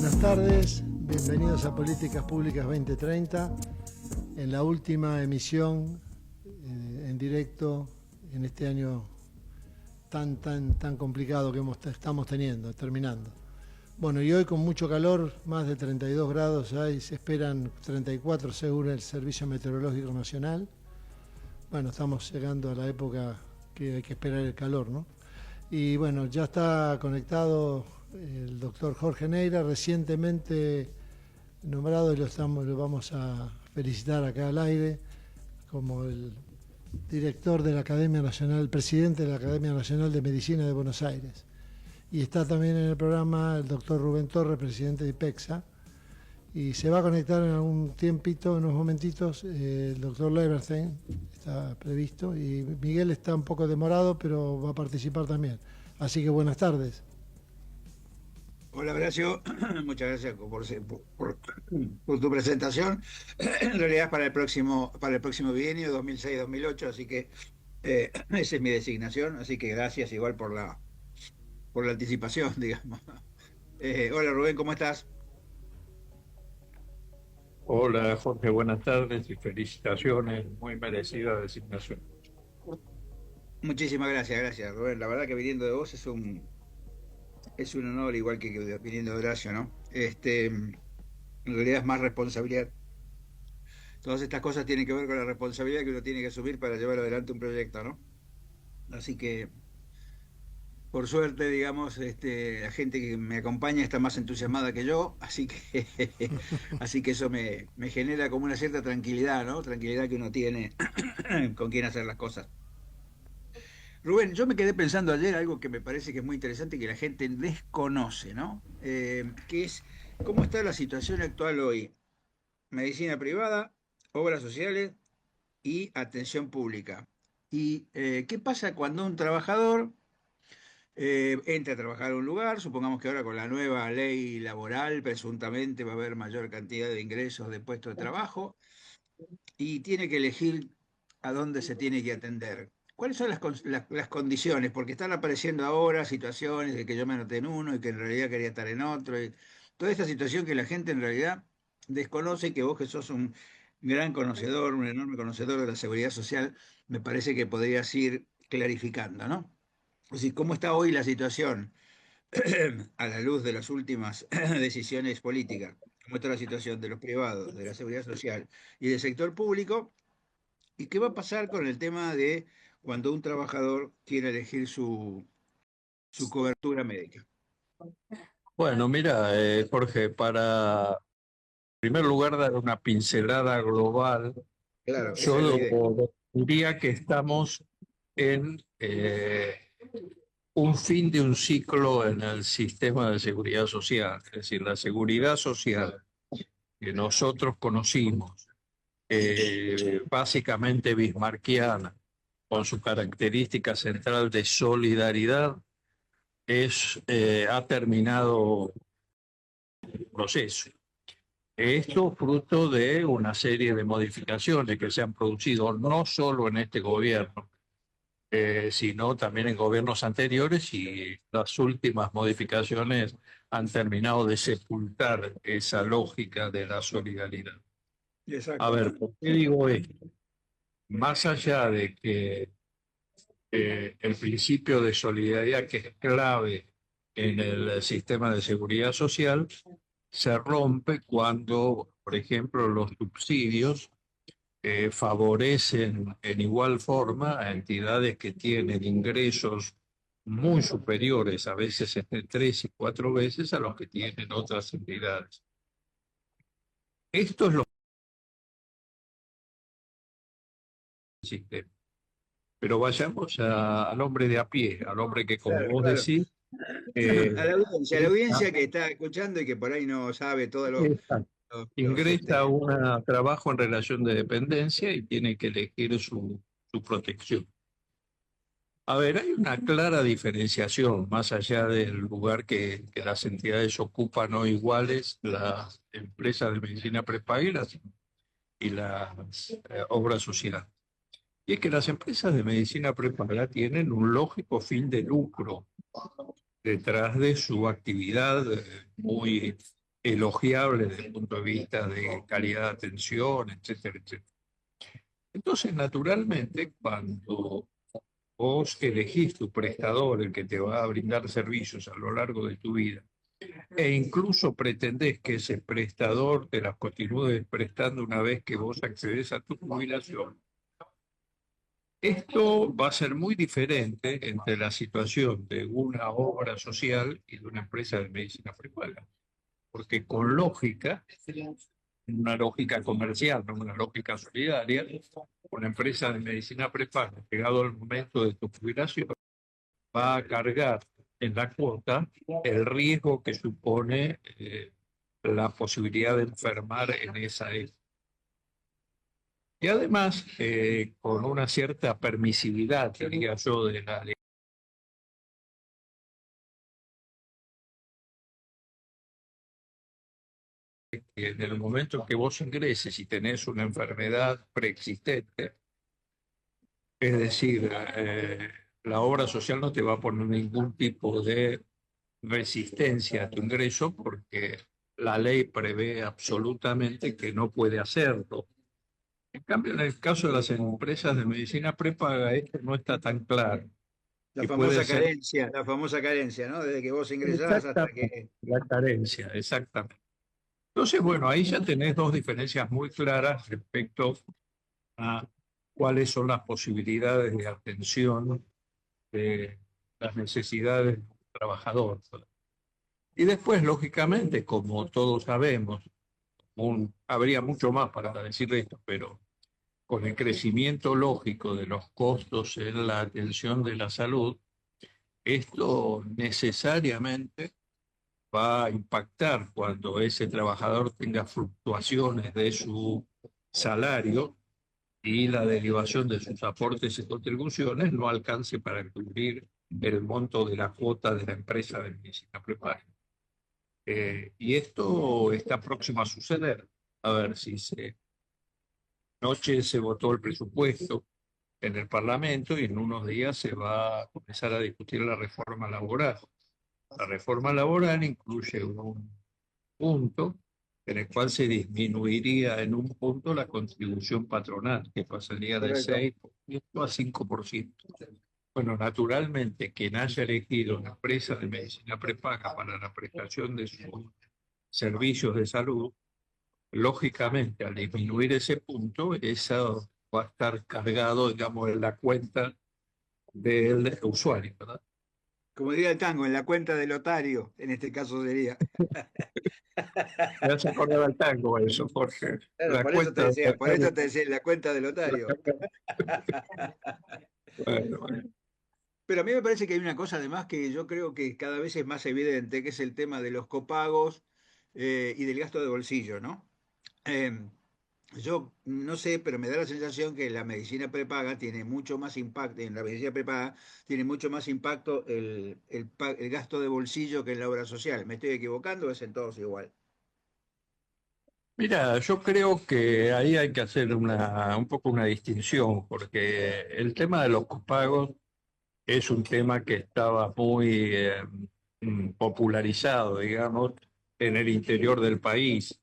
Buenas tardes, bienvenidos a Políticas Públicas 2030, en la última emisión en directo en este año tan complicado que estamos terminando. Bueno, y hoy con mucho calor, más de 32 grados, hay, se esperan 34 según el Servicio Meteorológico Nacional. Bueno, estamos llegando a la época que hay que esperar el calor, ¿no? Y bueno, ya está conectado el doctor Jorge Neira, recientemente nombrado, y lo vamos a felicitar acá al aire, como el director de la Academia Nacional, el presidente de la Academia Nacional de Medicina de Buenos Aires. Y está también en el programa el doctor Rubén Torres, presidente de IPECSA, y se va a conectar en algún tiempito, en unos momentitos, el doctor Leverstein, está previsto, y Miguel está un poco demorado, pero va a participar también. Así que buenas tardes. Hola, Horacio, muchas gracias por tu presentación. En realidad es para el próximo bienio, 2006-2008, así que esa es mi designación, así que gracias igual por la anticipación, digamos. Hola, Rubén, ¿cómo estás? Hola Jorge, buenas tardes y felicitaciones, muy merecida designación. Muchísimas gracias, Rubén. La verdad que viniendo de vos es un honor, igual que viniendo de Horacio, ¿no? En realidad es más responsabilidad. Todas estas cosas tienen que ver con la responsabilidad que uno tiene que asumir para llevar adelante un proyecto, ¿no? Así que, por suerte, digamos, la gente que me acompaña está más entusiasmada que yo, así que, así que eso me genera como una cierta tranquilidad, ¿no? Tranquilidad que uno tiene con quién hacer las cosas. Rubén, yo me quedé pensando ayer algo que me parece que es muy interesante y que la gente desconoce, ¿no? Que es cómo está la situación actual hoy. Medicina privada, obras sociales y atención pública. ¿Y qué pasa cuando un trabajador entra a trabajar a un lugar? Supongamos que ahora con la nueva ley laboral presuntamente va a haber mayor cantidad de ingresos de puestos de trabajo y tiene que elegir a dónde se tiene que atender. ¿Cuáles son las condiciones? Porque están apareciendo ahora situaciones de que yo me anoté en uno y que en realidad quería estar en otro. Y toda esta situación que la gente en realidad desconoce, que vos que sos un gran conocedor, un enorme conocedor de la seguridad social, me parece que podrías ir clarificando, ¿no? Es decir, ¿cómo está hoy la situación a la luz de las últimas decisiones políticas? ¿Cómo está la situación de los privados, de la seguridad social y del sector público? ¿Y qué va a pasar con el tema de cuando un trabajador quiere elegir su cobertura médica? Bueno, mira, Jorge, para en primer lugar dar una pincelada global, Claro, esa es la idea. yo diría que estamos en un fin de un ciclo en el sistema de seguridad social, es decir, la seguridad social que nosotros conocimos, básicamente bismarquiana, con su característica central de solidaridad, ha terminado el proceso. Esto fruto de una serie de modificaciones que se han producido no solo en este gobierno, sino también en gobiernos anteriores, y las últimas modificaciones han terminado de sepultar esa lógica de la solidaridad. A Exacto. ver, ¿por qué digo esto? Más allá de que el principio de solidaridad, que es clave en el sistema de seguridad social, se rompe cuando, por ejemplo, los subsidios favorecen en igual forma a entidades que tienen ingresos muy superiores, a veces entre 3 y 4 veces, a los que tienen otras entidades. Esto es lo que es el sistema. Pero vayamos al hombre de a pie, al hombre que, como Claro, vos claro. decís, eh, A la audiencia que está escuchando y que por ahí no sabe todo ingresa a un trabajo en relación de dependencia y tiene que elegir su protección. A ver, hay una clara diferenciación, más allá del lugar que las entidades ocupan o iguales, las empresas de medicina prepaga y las obras sociales. Y es que las empresas de medicina prepaga tienen un lógico fin de lucro detrás de su actividad muy elogiable desde el punto de vista de calidad de atención, etcétera, etcétera. Entonces, naturalmente, cuando vos elegís tu prestador, el que te va a brindar servicios a lo largo de tu vida, e incluso pretendés que ese prestador te las continúe prestando una vez que vos accedes a tu jubilación, esto va a ser muy diferente entre la situación de una obra social y de una empresa de medicina prepaga. Porque con lógica, una lógica comercial, no una lógica solidaria, una empresa de medicina prepaga, llegado el momento de tu jubilación, va a cargar en la cuota el riesgo que supone la posibilidad de enfermar en esa época. Y además, con una cierta permisividad, diría yo, de la ley, que en el momento en que vos ingreses y tenés una enfermedad preexistente, es decir, la obra social no te va a poner ningún tipo de resistencia a tu ingreso porque la ley prevé absolutamente que no puede hacerlo. En cambio, en el caso de las empresas de medicina prepaga, esto no está tan claro. La Y famosa puede ser carencia, la famosa carencia, ¿no? Desde que vos ingresás hasta que... la carencia, exactamente. Entonces, bueno, ahí ya tenés dos diferencias muy claras respecto a cuáles son las posibilidades de atención de las necesidades del trabajador. Y después, lógicamente, como todos sabemos, habría mucho más para decir esto, pero con el crecimiento lógico de los costos en la atención de la salud, esto necesariamente va a impactar cuando ese trabajador tenga fluctuaciones de su salario y la derivación de sus aportes y contribuciones no alcance para cubrir el monto de la cuota de la empresa de medicina prepaga. Y esto está próximo a suceder. A ver si anoche se votó el presupuesto en el Parlamento y en unos días se va a comenzar a discutir la reforma laboral. La reforma laboral incluye un punto en el cual se disminuiría en un punto la contribución patronal, que pasaría de Correcto. 6% a 5%. Bueno, naturalmente, quien haya elegido una empresa de medicina prepaga para la prestación de sus servicios de salud, lógicamente, al disminuir ese punto, eso va a estar cargado, digamos, en la cuenta del usuario, ¿verdad? Como diría el tango, en la cuenta del otario, en este caso sería. Me hace acordar al tango eso, Jorge. Claro, La por eso te cuenta decía, por eso te decía, la cuenta del otario. Bueno, bueno. Pero a mí me parece que hay una cosa además que yo creo que cada vez es más evidente, que es el tema de los copagos y del gasto de bolsillo, ¿no? Em, yo no sé, pero me da la sensación que la medicina prepaga tiene mucho más impacto, en la medicina prepaga tiene mucho más impacto el gasto de bolsillo que en la obra social. ¿Me estoy equivocando o es en todos igual? Mira, yo creo que ahí hay que hacer un poco una distinción, porque el tema de los copagos es un tema que estaba muy popularizado, digamos, en el interior del país.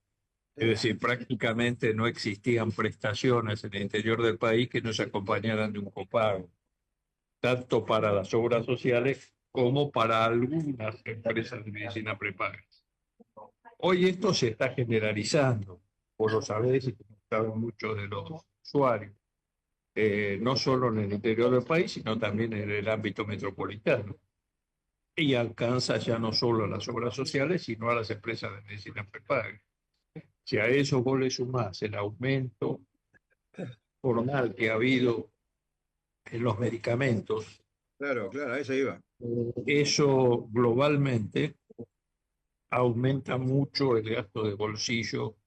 Es decir, prácticamente no existían prestaciones en el interior del país que no se acompañaran de un copago, tanto para las obras sociales como para algunas empresas de medicina prepaga. Hoy esto se está generalizando, vos lo sabés y como saben muchos de los usuarios, no solo en el interior del país, sino también en el ámbito metropolitano. Y alcanza ya no solo a las obras sociales, sino a las empresas de medicina prepaga. Si a eso vos le sumás el aumento formal que ha habido en los medicamentos, Claro, claro, a eso iba. eso globalmente aumenta mucho el gasto de bolsillo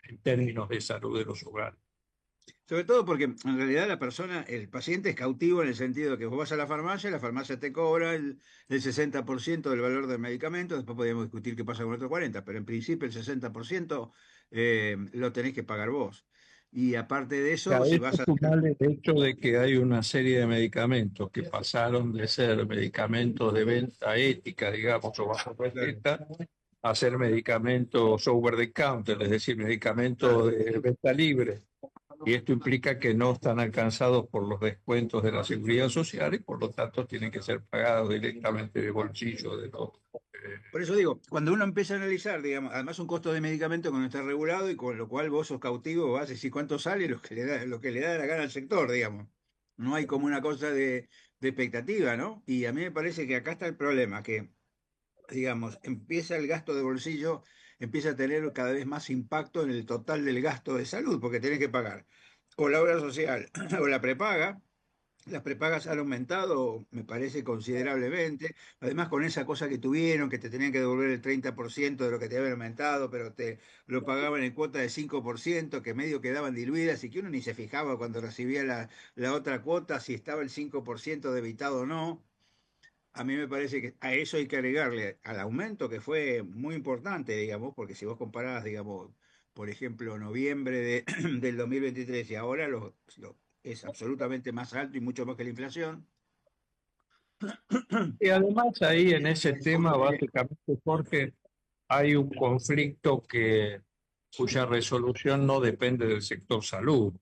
en términos de salud de los hogares. Sobre todo porque en realidad la persona, el paciente es cautivo en el sentido de que vos vas a la farmacia te cobra el 60% del valor del medicamento, después podríamos discutir qué pasa con el otro 40%, pero en principio el 60% lo tenés que pagar vos. Y aparte de eso, A si esto vas a... sumarle el hecho de que hay una serie de medicamentos que pasaron de ser medicamentos de venta ética, digamos, o bajo Claro. receta, hacer medicamentos over the counter, es decir, medicamentos de venta libre. Y esto implica que no están alcanzados por los descuentos de la seguridad social y por lo tanto tienen que ser pagados directamente de bolsillo de los... Por eso digo, cuando uno empieza a analizar, digamos, además un costo de medicamento que no está regulado y con lo cual vos sos cautivo, vas a decir cuánto sale lo que le da la gana al sector, digamos. No hay como una cosa de expectativa, ¿no? Y a mí me parece que acá está el problema, que, digamos, empieza el gasto de bolsillo, empieza a tener cada vez más impacto en el total del gasto de salud, porque tenés que pagar o la obra social o la prepaga. Las prepagas han aumentado, me parece, considerablemente. Además, con esa cosa que tuvieron, que te tenían que devolver el 30% de lo que te habían aumentado, pero te lo pagaban en cuota de 5%, que medio quedaban diluidas y que uno ni se fijaba cuando recibía la otra cuota, si estaba el 5% debitado o no. A mí me parece que a eso hay que agregarle al aumento que fue muy importante, digamos, porque si vos comparás, digamos, por ejemplo, noviembre del 2023 y ahora es absolutamente más alto y mucho más que la inflación. Y además ahí en ese tema, básicamente, Jorge, hay un conflicto cuya resolución no depende del sector salud.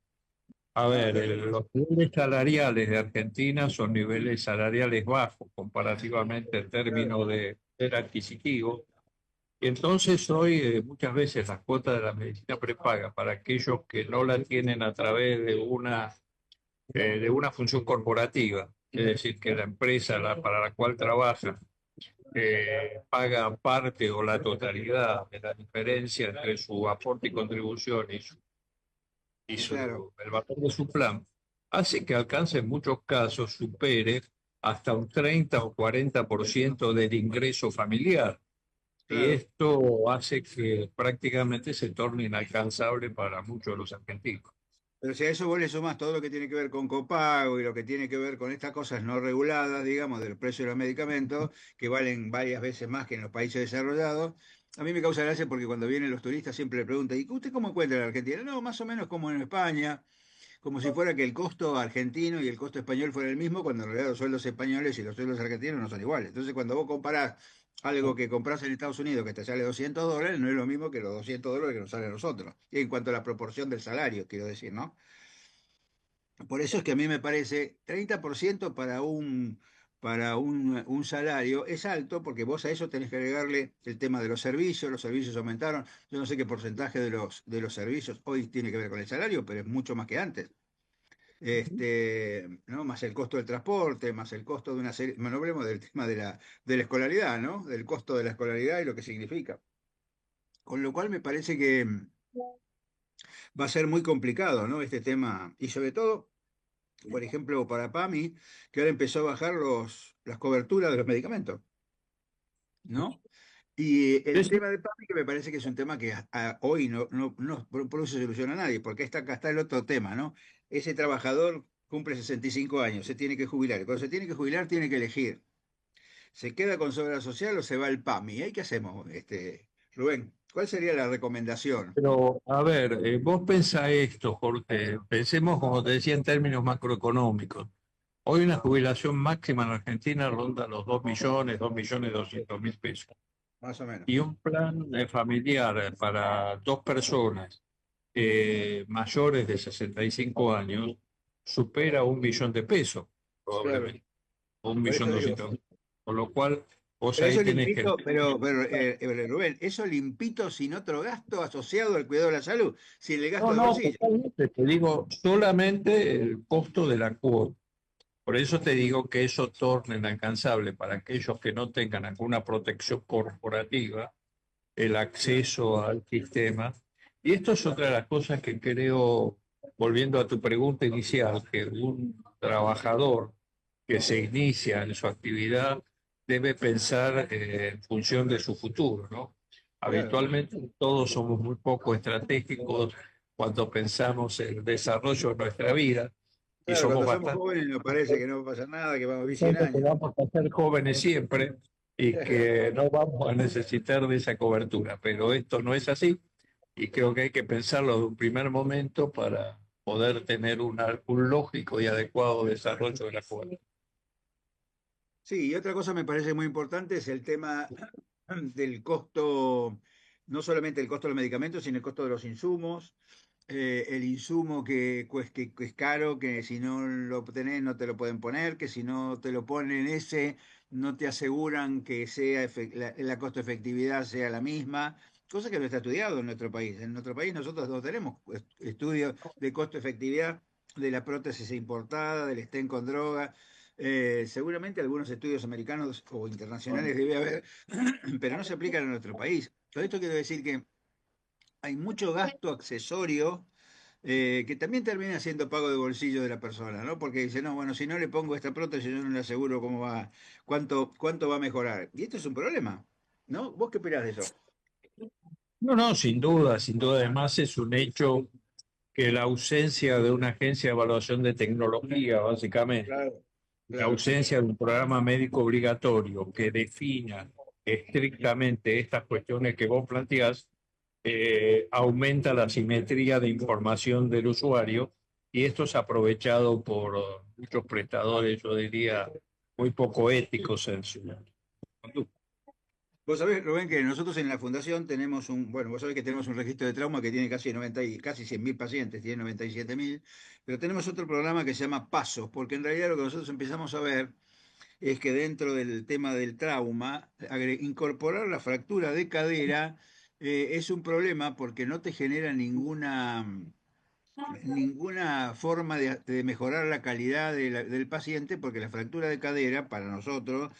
A ver, los niveles salariales de Argentina son niveles salariales bajos comparativamente en términos de poder adquisitivo. Y entonces hoy muchas veces las cuotas de la medicina prepaga para aquellos que no la tienen a través de una función corporativa, es decir, que la empresa para la cual trabaja paga parte o la totalidad de la diferencia entre su aporte y contribución Claro, el valor de su plan, hace que alcance en muchos casos, supere hasta un 30 o 40% del ingreso familiar. Y claro. esto hace que prácticamente se torne inalcanzable para muchos de los argentinos. Pero si a eso vos le sumás todo lo que tiene que ver con copago y lo que tiene que ver con estas cosas no reguladas, digamos, del precio de los medicamentos, que valen varias veces más que en los países desarrollados, a mí me causa gracia porque cuando vienen los turistas siempre le preguntan, ¿y usted cómo encuentra la Argentina? No, más o menos como en España, como si fuera que el costo argentino y el costo español fuera el mismo, cuando en realidad los sueldos españoles y los sueldos argentinos no son iguales. Entonces, cuando vos comparás algo que compras en Estados Unidos que te sale $200, no es lo mismo que los $200 que nos salen a nosotros. Y en cuanto a la proporción del salario, quiero decir, ¿no? Por eso es que a mí me parece 30% para un salario es alto, porque vos a eso tenés que agregarle el tema de los servicios aumentaron. Yo no sé qué porcentaje de los servicios hoy tiene que ver con el salario, pero es mucho más que antes. ¿No? Más el costo del transporte, más el costo de una serie, no hablemos del tema de la escolaridad, ¿no? Del costo de la escolaridad y lo que significa. Con lo cual me parece que va a ser muy complicado, ¿no? Este tema, y sobre todo, por ejemplo, para PAMI, que ahora empezó a bajar las coberturas de los medicamentos, ¿no? Y el tema de PAMI, que me parece que es un tema que hoy no por eso soluciona a nadie, porque acá está el otro tema, ¿no? Ese trabajador cumple 65 años, se tiene que jubilar, y cuando se tiene que jubilar tiene que elegir, ¿se queda con Seguridad Social o se va al PAMI? ¿Y qué hacemos, Rubén? ¿Cuál sería la recomendación? Pero, a ver, vos pensá esto, Jorge. Pensemos, como te decía, en términos macroeconómicos. Hoy una jubilación máxima en Argentina ronda los 2 millones, 2.200.000 pesos. Más o menos. Y un plan familiar para dos personas mayores de 65 años supera 1 millón de pesos, Claro. probablemente, o un Por millón eso digo. doscientos. Con lo cual, vos Pero ahí eso tenés que... limpito, Rubén, eso limpito sin otro gasto asociado al cuidado de la salud, sin el gasto No, de no, bolsillo. totalmente. Te digo solamente el costo de la cuota. Por eso te digo que eso torna inalcanzable para aquellos que no tengan alguna protección corporativa el acceso al sistema. Y esto es otra de las cosas que creo, volviendo a tu pregunta inicial, que un trabajador que se inicia en su actividad debe pensar en función de su futuro, ¿no? Claro. Habitualmente todos somos muy poco estratégicos cuando pensamos en el desarrollo de nuestra vida y Claro, somos cuando somos bastante jóvenes nos parece que no va a pasar nada, que vamos a vivir 100 conscientes que años. vamos a ser jóvenes siempre y que no vamos a necesitar de esa cobertura, pero esto no es así y creo que hay que pensarlo de un primer momento para poder tener un lógico y adecuado desarrollo de la cobertura. Sí, y otra cosa me parece muy importante es el tema del costo, no solamente el costo de los medicamentos, sino el costo de los insumos, el insumo que es caro, que si no lo tenés no te lo pueden poner, que si no te lo ponen ese, no te aseguran que sea la costo efectividad sea la misma, cosa que no está estudiado en nuestro país. En nuestro país nosotros no tenemos estudios de costo efectividad de la prótesis importada, del stent con droga. Seguramente algunos estudios americanos o internacionales debe haber, pero no se aplican en nuestro país. Todo esto quiere decir que hay mucho gasto accesorio que también termina siendo pago de bolsillo de la persona, ¿no? Porque dice, no, bueno, si no le pongo esta prótesis, yo no le aseguro cómo va, cuánto va a mejorar. Y esto es un problema, ¿no? ¿Vos qué opinás de eso? No, no, sin duda, sin duda. Además es un hecho que la ausencia de una agencia de evaluación de tecnología, básicamente, Claro, la claro. ausencia de un programa médico obligatorio que defina estrictamente estas cuestiones que vos planteás, aumenta la simetría de información del usuario y esto es aprovechado por muchos prestadores, yo diría, muy poco éticos en su conducta. Vos sabés, Rubén, que nosotros en la fundación tenemos bueno, vos sabés que tenemos un registro de trauma que tiene casi 90 y casi 100.000 pacientes, tiene 97.000, pero tenemos otro programa que se llama Pasos, porque en realidad lo que nosotros empezamos a ver es que dentro del tema del trauma, incorporar la fractura de cadera es un problema porque no te genera ninguna forma de mejorar la calidad del paciente, porque la fractura de cadera para nosotros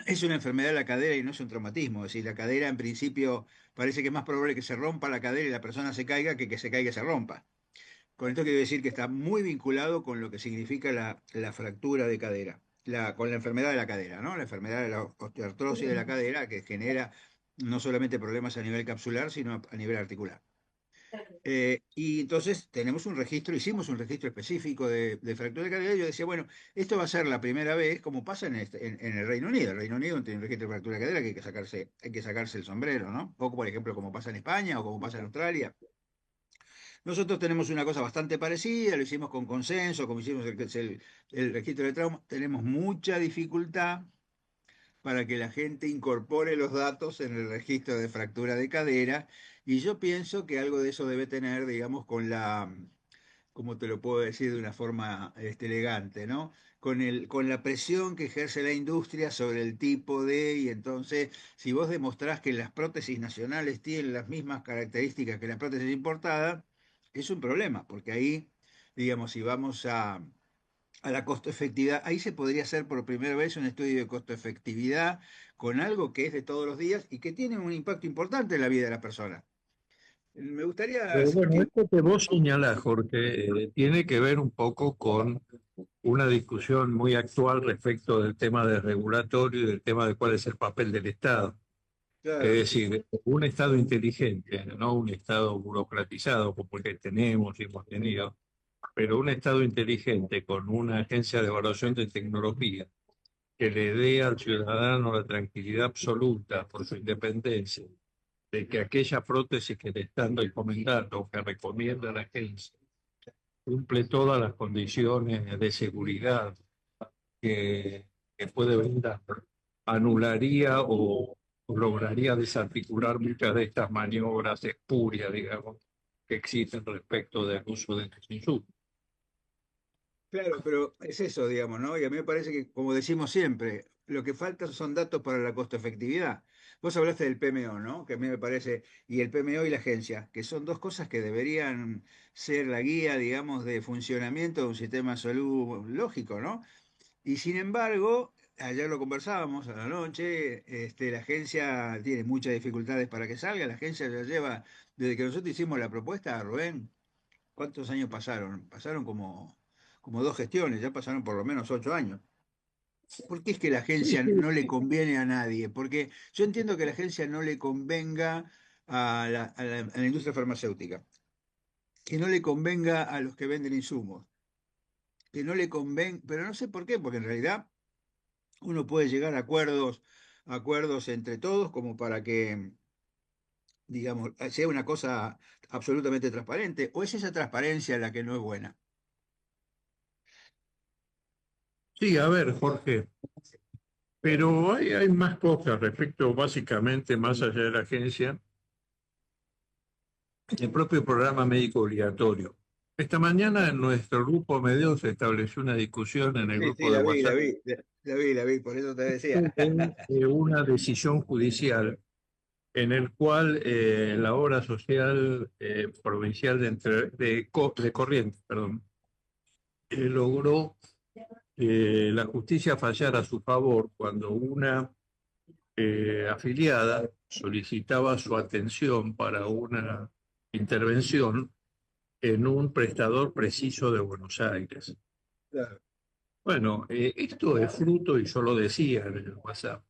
es una enfermedad de la cadera y no es un traumatismo. Es decir, la cadera en principio parece que es más probable que se rompa la cadera y la persona se caiga que se caiga y se rompa. Con esto quiero decir que está muy vinculado con lo que significa la fractura de cadera, con la enfermedad de la cadera, ¿no? La enfermedad de la osteoartrosis de la cadera que genera no solamente problemas a nivel capsular, sino a nivel articular. Y entonces tenemos un registro, hicimos un registro específico de fractura de cadera. Y yo decía, bueno, esto va a ser la primera vez, como pasa en el Reino Unido. El Reino Unido tiene un registro de fractura de cadera que hay que sacarse el sombrero, ¿no? Poco, por ejemplo, como pasa en España o como pasa en Australia. Nosotros tenemos una cosa bastante parecida, lo hicimos con consenso, como hicimos el registro de trauma. Tenemos mucha dificultad para que la gente incorpore los datos en el registro de fractura de cadera, y yo pienso que algo de eso debe tener, digamos, ¿cómo te lo puedo decir de una forma elegante, ¿no? Con la presión que ejerce la industria sobre el tipo y entonces, si vos demostrás que las prótesis nacionales tienen las mismas características que las prótesis importadas, es un problema, porque ahí, digamos, si vamos a la costo efectividad, ahí se podría hacer por primera vez un estudio de costo efectividad con algo que es de todos los días y que tiene un impacto importante en la vida de la persona. Me gustaría Bueno, que... esto que vos señalás, Jorge, tiene que ver un poco con una discusión muy actual respecto del tema del regulatorio y del tema de cuál es el papel del Estado. Es Claro, decir, un Estado inteligente, no un Estado burocratizado como el que tenemos y hemos tenido, pero un Estado inteligente con una agencia de evaluación de tecnología que le dé al ciudadano la tranquilidad absoluta por su independencia, de que aquella prótesis que le están recomendando o que recomienda la agencia cumple todas las condiciones de seguridad que puede brindar, anularía o lograría desarticular muchas de estas maniobras espurias, digamos, que existen respecto del uso de estos insumos. claro, pero es eso, digamos, ¿no? Y a mí me parece que, como decimos siempre, lo que falta son datos para la costo efectividad. Vos hablaste del PMO, ¿no? Que a mí me parece, y el PMO y la agencia, que son dos cosas que deberían ser la guía, digamos, de funcionamiento de un sistema de salud lógico, ¿no? Y sin embargo, ayer lo conversábamos a la noche, la agencia tiene muchas dificultades para que salga. La agencia ya lleva, desde que nosotros hicimos la propuesta, Rubén, ¿cuántos años pasaron? Pasaron como dos gestiones, ya pasaron por lo menos 8 años. ¿Por qué es que la Sí, agencia sí, no le conviene a nadie? Porque yo entiendo que la agencia no le convenga a la industria farmacéutica, que no le convenga a los que venden insumos, que no le convenga, pero no sé por qué, porque en realidad uno puede llegar a acuerdos entre todos como para que, digamos, sea una cosa absolutamente transparente, o es esa transparencia la que no es buena. sí, a ver, Jorge. Pero hay más cosas respecto, básicamente, más allá de la agencia, el propio programa médico obligatorio. Esta mañana en nuestro grupo Medeo se estableció una discusión en el Sí, sí, grupo de WhatsApp la vi, por eso te decía. de una decisión judicial en el cual la obra social provincial de Corrientes, perdón, logró que la justicia fallara a su favor cuando una afiliada solicitaba su atención para una intervención en un prestador preciso de Buenos Aires. Claro. Bueno, esto es fruto, y yo lo decía en el WhatsApp,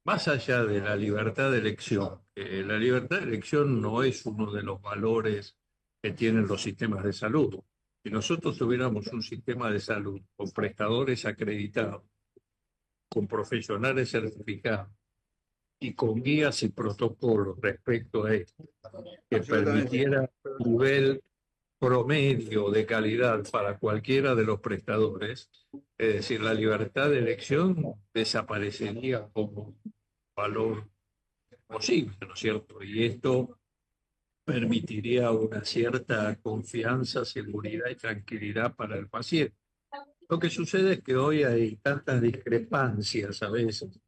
más allá de la libertad de elección. La libertad de elección no es uno de los valores que tienen los sistemas de salud. Si nosotros tuviéramos un sistema de salud con prestadores acreditados, con profesionales certificados y con guías y protocolos respecto a esto, que Absolutamente. permitiera un nivel promedio de calidad para cualquiera de los prestadores, es decir, la libertad de elección desaparecería como valor posible, ¿no es cierto? Y esto permitiría una cierta confianza, seguridad y tranquilidad para el paciente. Lo que sucede es que hoy hay tantas discrepancias a veces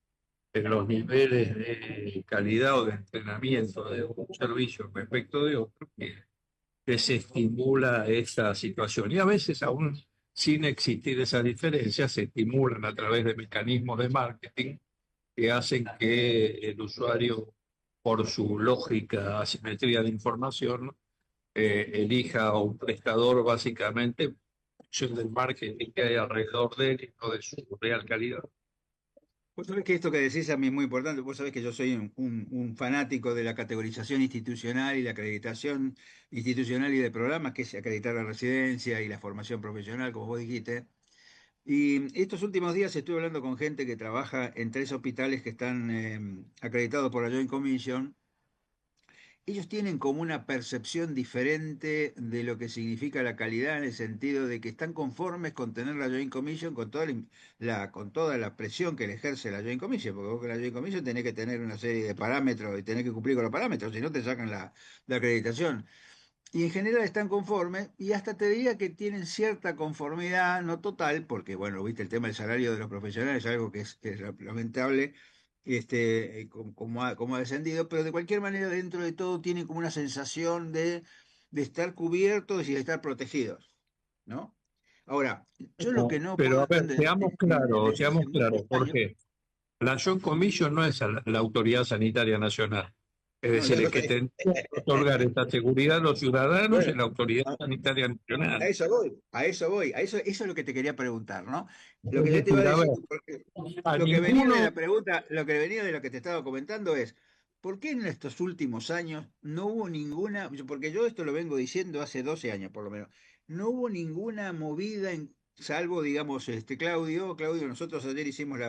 en los niveles de calidad o de entrenamiento de un servicio respecto de otro que se estimula esta situación. Y a veces, aún sin existir esas diferencias, se estimulan a través de mecanismos de marketing que hacen que el usuario, por su lógica asimetría de información, elija a un prestador básicamente en función del marketing que hay alrededor de él y no de su real calidad. Vos sabés que esto que decís a mí es muy importante. Vos sabés que yo soy un fanático de la categorización institucional y la acreditación institucional y de programas, que es acreditar la residencia y la formación profesional, como vos dijiste. Y estos últimos días estuve hablando con gente que trabaja en 3 hospitales que están acreditados por la Joint Commission. Ellos tienen como una percepción diferente de lo que significa la calidad, en el sentido de que están conformes con tener la Joint Commission, con con toda la presión que le ejerce la Joint Commission, porque vos con la Joint Commission tenés que tener una serie de parámetros y tenés que cumplir con los parámetros, si no te sacan la acreditación. Y en general están conformes, y hasta te diría que tienen cierta conformidad, no total, porque bueno, viste, el tema del salario de los profesionales es algo que es lamentable, como ha descendido, pero de cualquier manera dentro de todo tienen como una sensación de estar cubiertos y de estar protegidos, ¿no? Ahora, yo lo que no Pero puedo a ver, entender desde hace seamos claros, muchos ¿por años, qué? La Joint Commission no es la Autoridad Sanitaria Nacional. Es no, decir, ya el lo que sé. tendría que otorgar esta seguridad a los ciudadanos es Bueno, la Autoridad Sanitaria a Nacional. eso voy, a eso voy, eso es lo que te quería preguntar, ¿no? Lo Es que yo te iba a decir, a ver, decir, porque a lo que venía de ninguno, la pregunta, lo que venía de lo que te estaba comentando es, ¿por qué en estos últimos años no hubo ninguna, porque yo esto lo vengo diciendo hace 12 años por lo menos, no hubo ninguna movida salvo, digamos, Claudio, nosotros ayer hicimos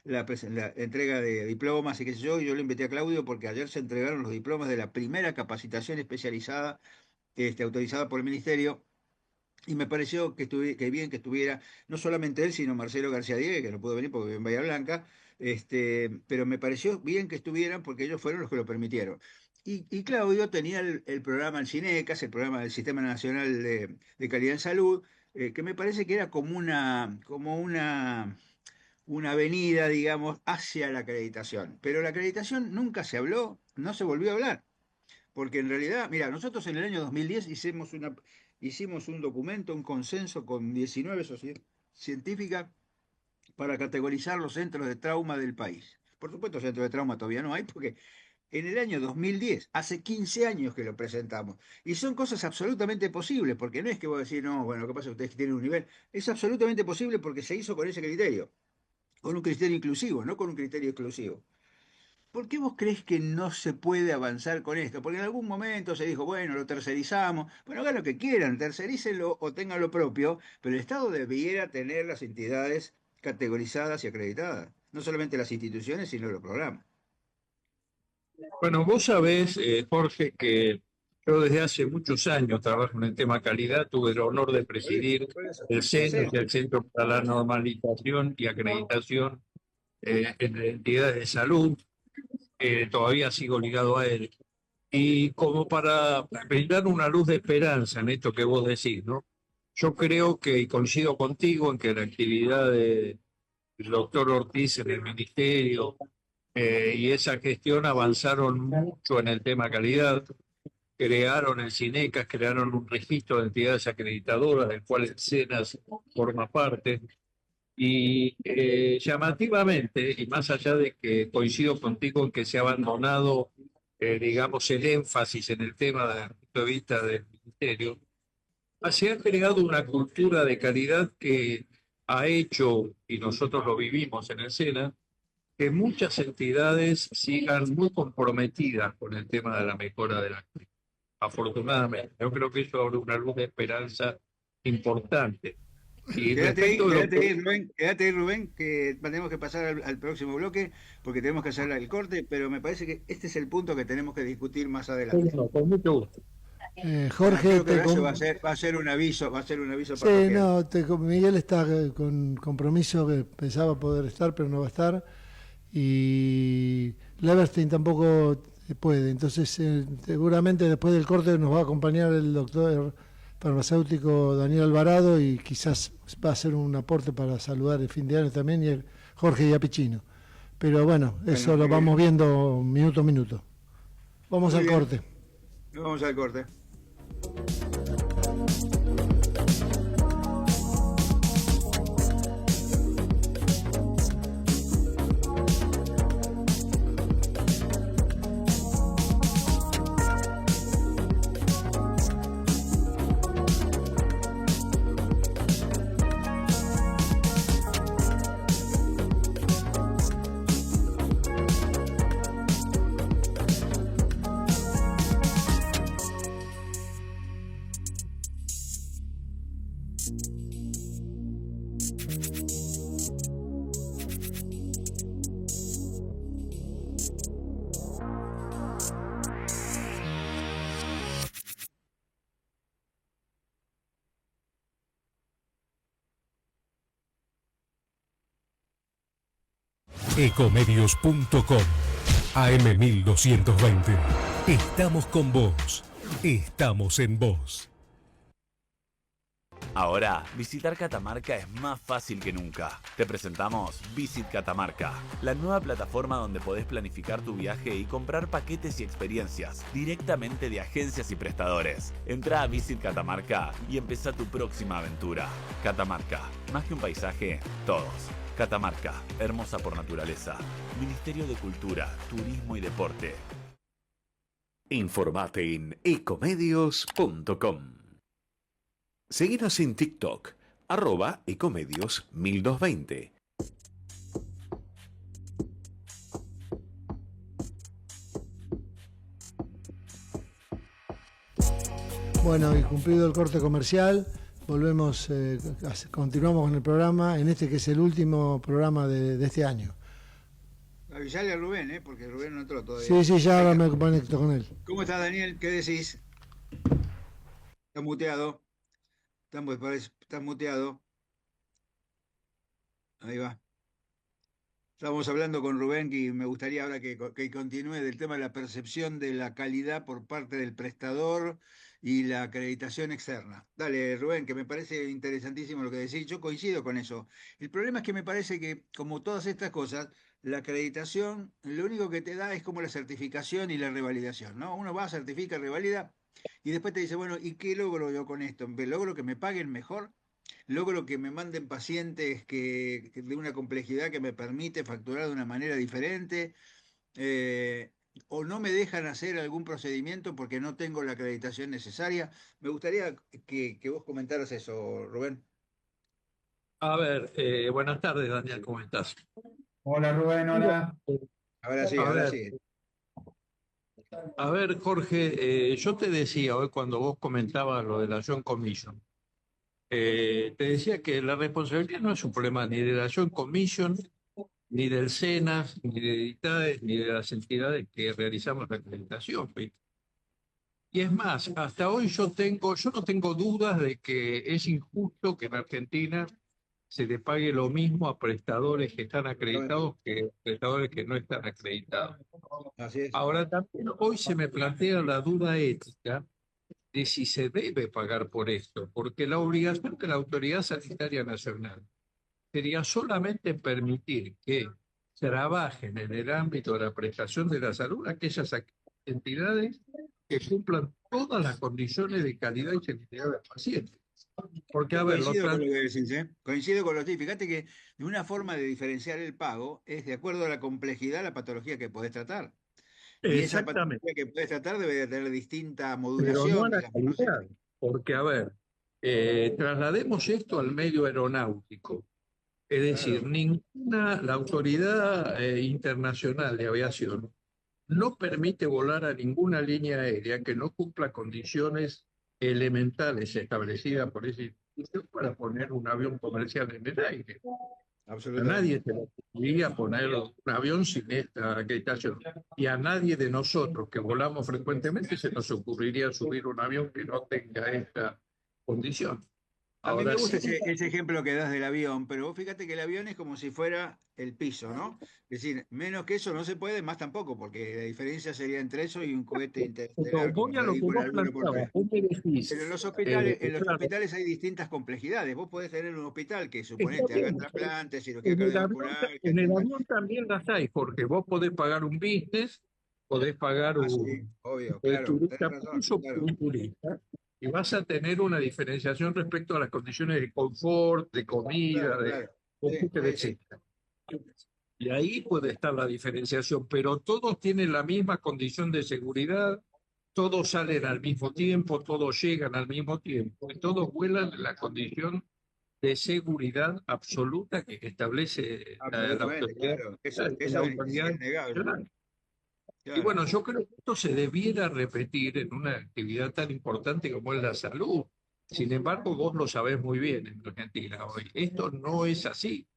la entrega de diplomas y qué sé yo, y yo le invité a Claudio porque ayer se entregaron los diplomas de la primera capacitación especializada, autorizada por el Ministerio. Y me pareció que bien que estuviera, no solamente él, sino Marcelo García Diego, que no pudo venir porque vive en Bahía Blanca, pero me pareció bien que estuvieran porque ellos fueron los que lo permitieron. Y Claudio tenía el programa, el CINECAS, el programa del Sistema Nacional de Calidad en Salud, que me parece que era como una avenida, digamos, hacia la acreditación. Pero la acreditación nunca se habló, no se volvió a hablar. Porque en realidad, mira, nosotros en el año 2010 hicimos un documento, un consenso con 19 sociedades científicas para categorizar los centros de trauma del país. Por supuesto, centros de trauma todavía no hay, porque en el año 2010, hace 15 años que lo presentamos, y son cosas absolutamente posibles, porque no es que vos decís, no, bueno, lo que pasa es que ustedes tienen un nivel, es absolutamente posible porque se hizo con ese criterio, con un criterio inclusivo, no con un criterio exclusivo. ¿Por qué vos crees que no se puede avanzar con esto? Porque en algún momento se dijo, bueno, lo tercerizamos. Bueno, hagan lo que quieran, tercerícenlo o tengan lo propio, pero el Estado debiera tener las entidades categorizadas y acreditadas. No solamente las instituciones, sino los programas. bueno, vos sabés, Jorge, que yo desde hace muchos años trabajo en el tema calidad, tuve el honor de Por eso, presidir por eso. el Ya CENO, sé. que es el Centro para la Normalización y Acreditación en entidades de salud, todavía sigo ligado a él. Y como para brindar una luz de esperanza en esto que vos decís, ¿no? Yo creo que, y coincido contigo, en que la actividad del doctor Ortiz en el ministerio y esa gestión avanzaron mucho en el tema calidad, crearon el CINECAS, crearon un registro de entidades acreditadoras, del cual el SENAS forma parte, y llamativamente, y más allá de que coincido contigo en que se ha abandonado, digamos, el énfasis en el tema desde el punto de vista del ministerio, se ha creado una cultura de calidad que ha hecho, y nosotros lo vivimos en el SENA, que muchas entidades sigan muy comprometidas con el tema de la mejora de la calidad. Afortunadamente, yo creo que eso abre una luz de esperanza importante. Y respecto de quédate ahí, Rubén, que tenemos que pasar al próximo bloque porque tenemos que hacer el corte, pero me parece que este es el punto que tenemos que discutir más adelante. con mucho gusto. Jorge, creo que va a ser un aviso, sí, no, Miguel está con compromiso que pensaba poder estar, pero no va a estar. Y Leverstein tampoco puede. Entonces, seguramente después del corte nos va a acompañar el doctor farmacéutico Daniel Alvarado y quizás va a hacer un aporte para saludar el fin de año también, y el Jorge Iapichino. Pero bueno, eso lo vamos viendo minuto a minuto. Vamos al corte. Vamos al corte. Ecomedios.com AM1220. Estamos con vos. Estamos en vos. Ahora, visitar Catamarca es más fácil que nunca. Te presentamos Visit Catamarca, la nueva plataforma donde podés planificar tu viaje y comprar paquetes y experiencias directamente de agencias y prestadores. Entra a Visit Catamarca y empezá tu próxima aventura. Catamarca, más que un paisaje, todos. Catamarca, hermosa por naturaleza. Ministerio de Cultura, Turismo y Deporte. Informate en ecomedios.com. Seguinos en TikTok, @ecomedios1220. Bueno, y cumplido el corte comercial, volvemos, continuamos con el programa, en este que es el último programa de este año. Avisale a Rubén, porque Rubén no entró todavía. Sí, ya ahora me conecto con él. ¿Cómo estás, Daniel? ¿Qué decís? Estás muteado. Estás muteado. Ahí va. Estábamos hablando con Rubén y me gustaría ahora que continúe del tema de la percepción de la calidad por parte del prestador y la acreditación externa. Dale, Rubén, que me parece interesantísimo lo que decís. Yo coincido con eso. El problema es que me parece que, como todas estas cosas, la acreditación lo único que te da es como la certificación y la revalidación, ¿no? Uno va, certifica, revalida y después te dice, bueno, ¿y qué logro yo con esto? ¿Logro que me paguen mejor? ¿Logro que me manden pacientes que de una complejidad que me permite facturar de una manera diferente? ¿O no me dejan hacer algún procedimiento porque no tengo la acreditación necesaria? Me gustaría que vos comentaras eso, Rubén. A ver, buenas tardes, Daniel, ¿cómo estás? Hola Rubén, hola. Ahora sí, ahora sí. A ver, Jorge, yo te decía hoy cuando vos comentabas lo de la Joint Commission, te decía que la responsabilidad no es un problema ni de la Joint Commission, ni del SENAS, ni de editades, ni de las entidades que realizamos la acreditación. Y es más, hasta hoy yo no tengo dudas de que es injusto que en Argentina se le pague lo mismo a prestadores que están acreditados que a prestadores que no están acreditados. Así es. Ahora también hoy se me plantea la duda ética de si se debe pagar por esto, porque la obligación de la Autoridad Sanitaria Nacional sería solamente permitir que trabajen en el ámbito de la prestación de la salud aquellas entidades que cumplan todas las condiciones de calidad y seguridad del paciente. Porque, a Yo ver, coincido con lo que decís, ¿eh? Coincido con lo que decís. Fíjate que de una forma de diferenciar el pago es de acuerdo a la complejidad de la patología que podés tratar. Y esa exactamente, patología que podés tratar debe de tener distinta pero no modulación, a la digamos, no sé. calidad. Porque, a ver, traslademos esto al medio aeronáutico. Es decir, Claro, la Autoridad Internacional de Aviación no permite volar a ninguna línea aérea que no cumpla condiciones elementales establecidas por esa institución para poner un avión comercial en el aire. A nadie absolutamente. se le ocurriría poner un avión sin esta acreditación. Y a nadie de nosotros que volamos frecuentemente se nos ocurriría subir un avión que no tenga esta condición. A mí me Ahora gusta sí, ese ejemplo que das del avión, pero vos fíjate que el avión es como si fuera el piso, ¿no? Es decir, menos que eso no se puede, más tampoco, porque la diferencia sería entre eso y un cohete pero interestelar, como voy a lo lo que digo en vos alguna planteabas. oportunidad. Vos me Pero decís, en los claro, hospitales hay distintas complejidades. Vos podés tener un hospital que está suponete haga bien. trasplantes, cirugía En el avión, cardiovascular, que en el atienda. avión también las hay, porque vos podés pagar un business, podés pagar Ah, sí, obvio, claro, tenés turista razón, pulso por claro, un turista, y vas a tener una diferenciación respecto a las condiciones de confort, de comida, claro, de claro. Sí, etcétera, sí, sí, etcétera. Y ahí puede estar la diferenciación, pero todos tienen la misma condición de seguridad, todos salen al mismo tiempo, todos llegan al mismo tiempo, y todos vuelan en la condición de seguridad absoluta que establece la absolutamente, autoridad, claro. la Eso es autoridad innegable, nacional. Y claro. bueno, yo creo que esto se debiera repetir en una actividad tan importante como es la salud. Sin embargo, vos lo sabés muy bien en Argentina hoy. Esto no es así.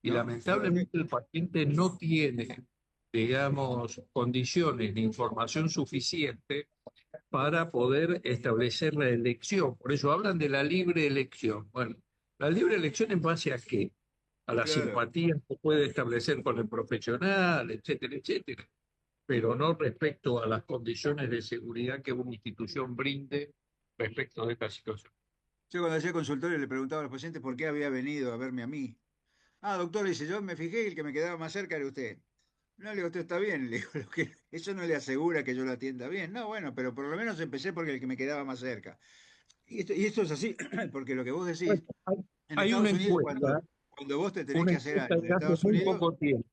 Y ¿No? La verdad lamentablemente el paciente no tiene, digamos, condiciones ni información suficiente para poder establecer la elección. Por eso hablan de la libre elección. Bueno, la libre elección en base a qué? A la claro, simpatía que puede establecer con el profesional, etcétera, etcétera, pero no respecto a las condiciones de seguridad que una institución brinde respecto de esta situación. yo cuando hacía consultorio le preguntaba a los pacientes por qué había venido a verme a mí. Ah, doctor, dice, yo me fijé y el que me quedaba más cerca era usted. No, le digo, usted está bien, le digo, eso no le asegura que yo lo atienda bien. No, bueno, pero por lo menos empecé porque el que me quedaba más cerca. Y esto es así, porque lo que vos Bueno, decís, hay, en hay Estados Unidos, cuando vos te tenés una que hacer encuesta algo en de hace Estados muy Unidos, poco tiempo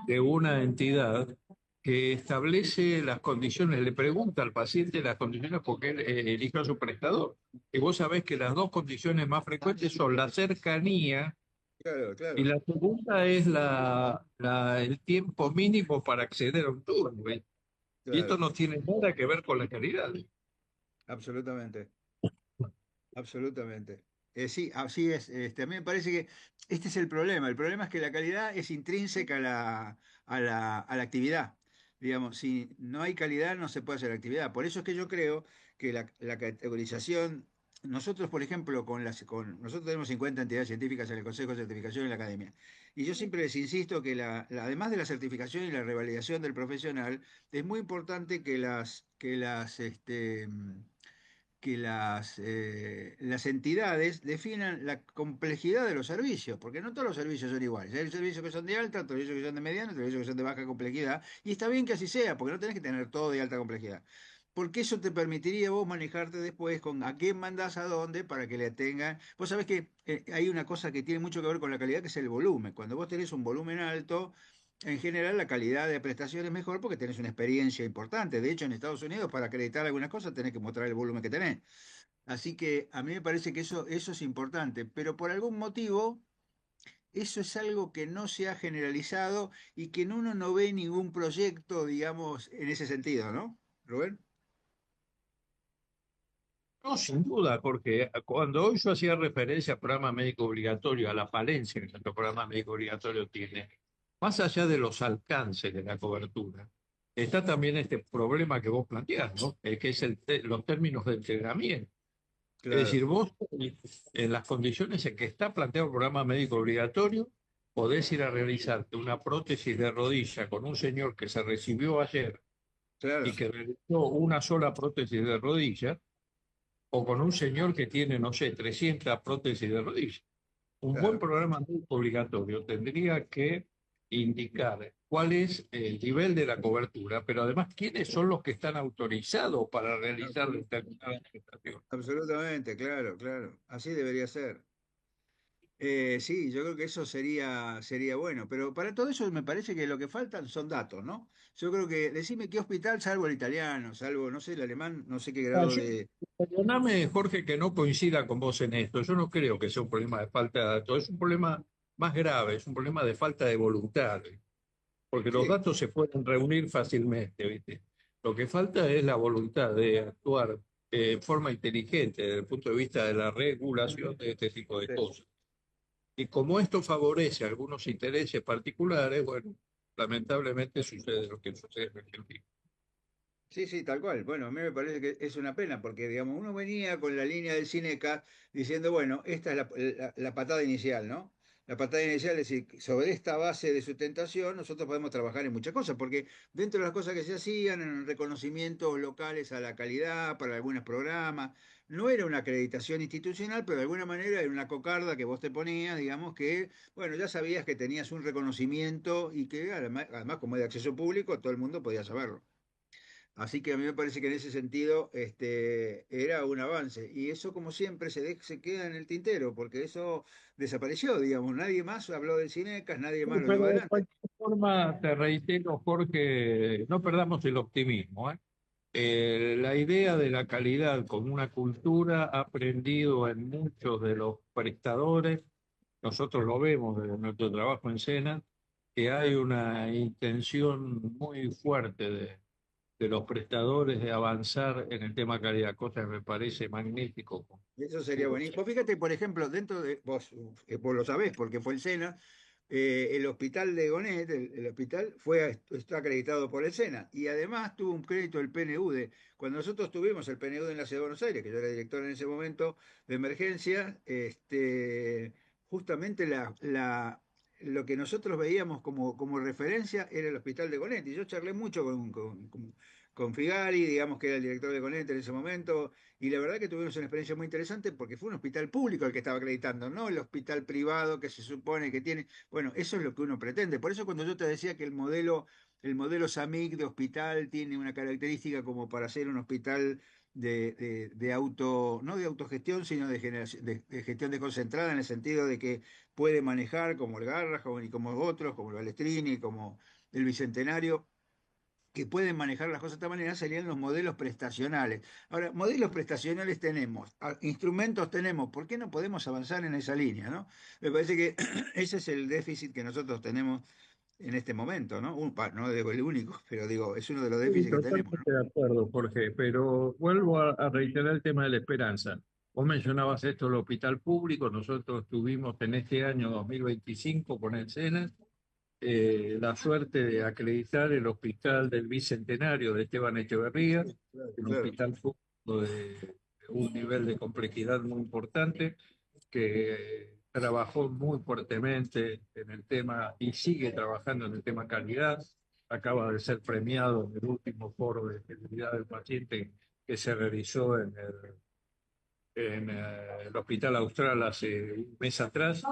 de una entidad que establece las condiciones, le pregunta al paciente las condiciones porque él elija a su prestador. Y vos sabés que las dos condiciones más frecuentes son la cercanía claro, y claro, la segunda es el tiempo mínimo para acceder a un turno. Y esto claro, no tiene nada que ver con la calidad. absolutamente. Absolutamente. Sí, así es. A mí me parece que este es el problema. El problema es que la calidad es intrínseca a la actividad. Digamos, si no hay calidad no se puede hacer actividad. Por eso es que yo creo que la categorización, nosotros, por ejemplo, nosotros tenemos 50 entidades científicas en el Consejo de Certificación y en la Academia. Y yo siempre les insisto que además de la certificación y la revalidación del profesional, es muy importante que las entidades definan la complejidad de los servicios, porque no todos los servicios son iguales. Hay servicios que son de alta, otros servicios que son de mediana, otros servicios que son de baja complejidad, y está bien que así sea, porque no tenés que tener todo de alta complejidad. Porque eso te permitiría vos manejarte después con a quién mandás a dónde para que le tengan. Vos sabés que hay una cosa que tiene mucho que ver con la calidad, que es el volumen. Cuando vos tenés un volumen alto, en general, la calidad de prestación es mejor porque tenés una experiencia importante. De hecho, en Estados Unidos, para acreditar algunas cosas, tenés que mostrar el volumen que tenés. Así que a mí me parece que eso es importante, pero por algún motivo eso es algo que no se ha generalizado y que uno no ve ningún proyecto, digamos, en ese sentido, ¿no? Rubén. No, sin duda, porque cuando hoy yo hacía referencia al programa médico obligatorio, a la falencia que nuestro programa médico obligatorio tiene, más allá de los alcances de la cobertura, está también este problema que vos planteás, ¿no? Que es los términos de entrenamiento. Es Claro, decir, vos, en las condiciones en que está planteado el programa médico obligatorio, podés ir a realizarte una prótesis de rodilla con un señor que se recibió ayer y claro, que realizó una sola prótesis de rodilla, o con un señor que tiene, no sé, 300 prótesis de rodilla. Un buen claro. programa médico obligatorio tendría que indicar cuál es el nivel de la cobertura, pero además quiénes son los que están autorizados para realizar determinadas prestaciones. Absolutamente, claro, claro. Así debería ser. Sí, yo creo que eso sería bueno, pero para todo eso me parece que lo que faltan son datos, ¿no? Yo creo que, decime qué hospital, salvo el italiano, salvo, no sé, el alemán, no sé qué Ah, grado yo, de... perdóname, Jorge, que no coincida con vos en esto. Yo no creo que sea un problema de falta de datos, es un problema más grave, es un problema de falta de voluntad, porque los Sí, datos se pueden reunir fácilmente, ¿viste? Lo que falta es la voluntad de actuar de forma inteligente desde el punto de vista de la regulación de este tipo de sí, cosas. Y como esto favorece algunos intereses particulares, bueno, lamentablemente sucede lo que sucede en Argentina. sí, sí, tal cual. Bueno, a mí me parece que es una pena, porque, digamos, uno venía con la línea del Cineca diciendo, bueno, esta es la patada inicial, ¿no? La patada inicial es decir, sobre esta base de sustentación nosotros podemos trabajar en muchas cosas, porque dentro de las cosas que se hacían, en reconocimientos locales a la calidad para algunos programas, no era una acreditación institucional, pero de alguna manera era una cocarda que vos te ponías, digamos, que, bueno, ya sabías que tenías un reconocimiento y que además como es de acceso público, todo el mundo podía saberlo. Así que a mí me parece que en ese sentido era un avance. Y eso, como siempre, se queda en el tintero, porque eso desapareció, digamos. Nadie más habló de Cinecas, nadie más lo llevó Pero de adelante. cualquier forma, te reitero, Jorge, no perdamos el optimismo, ¿eh? La idea de la calidad como una cultura ha aprendido en muchos de los prestadores. Nosotros lo vemos desde nuestro trabajo en Sena, que hay Claro. una intención muy fuerte de los prestadores de avanzar en el tema calidad, cosa que me parece magnífico. Eso sería buenísimo. Vos fíjate, por ejemplo, dentro de vos lo sabés porque fue el SENA, el hospital de Gonet, el hospital está acreditado por el SENA y además tuvo un crédito del PNUD. Cuando nosotros tuvimos el PNUD en la ciudad de Buenos Aires, que yo era director en ese momento de emergencia, justamente lo que nosotros veíamos como referencia era el hospital de Gonet. Y yo charlé mucho con Figari, digamos que era el director de Gonet en ese momento. Y la verdad que tuvimos una experiencia muy interesante porque fue un hospital público el que estaba acreditando, no el hospital privado que se supone que tiene. Bueno, eso es lo que uno pretende. Por eso cuando yo te decía que el modelo SAMIC de hospital tiene una característica como para ser un hospital no de autogestión, sino de gestión desconcentrada en el sentido de que puede manejar como el Garrahan y como otros, como el Balestrini, como el Bicentenario que pueden manejar las cosas de esta manera serían los modelos prestacionales. Ahora, modelos prestacionales tenemos, instrumentos tenemos, ¿por qué no podemos avanzar en esa línea, no? Me parece que ese es el déficit que nosotros tenemos en este momento, ¿no? No digo el único, pero digo, es uno de los Sí, déficits que tenemos, ¿no? totalmente de acuerdo, Jorge, pero vuelvo a reiterar el tema de la esperanza. Vos mencionabas esto del hospital público, nosotros tuvimos en este año 2025 con el SENA la suerte de acreditar el hospital del Bicentenario de Esteban Echeverría, Sí, claro, un claro. hospital público de un nivel de complejidad muy importante, que trabajó muy fuertemente en el tema y sigue trabajando en el tema calidad. Acaba de ser premiado en el último foro de fidelidad del paciente que se realizó en el Hospital Austral hace un mes atrás.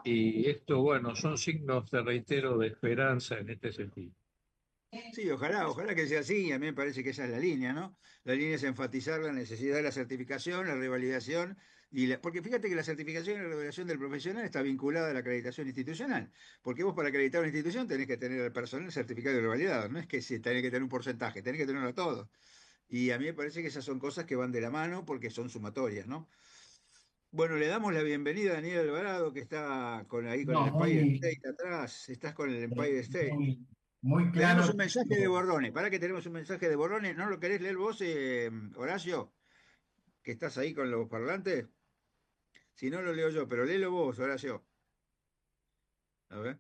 Y esto, bueno, son signos, te reitero, de esperanza en este sentido. Sí, ojalá que sea así, y a mí me parece que esa es la línea, ¿no? La línea es enfatizar la necesidad de la certificación, la revalidación, porque fíjate que la certificación y la revalidación del profesional está vinculada a la acreditación institucional, porque vos para acreditar una institución tenés que tener al personal certificado y revalidado, no es que si tenés que tener un porcentaje, tenés que tenerlo a todo. Y a mí me parece que esas son cosas que van de la mano porque son sumatorias, ¿no? Bueno, le damos la bienvenida a Daniel Alvarado, que está ahí con el No, Empire State atrás, estás con el Empire State. muy, muy Tenemos claro un mensaje de Bordone. ¿Para que tenemos un mensaje de Bordone? ¿No lo querés leer vos, Horacio? Que estás ahí con los parlantes. Si no, lo leo yo, pero léelo vos, Horacio. A ver.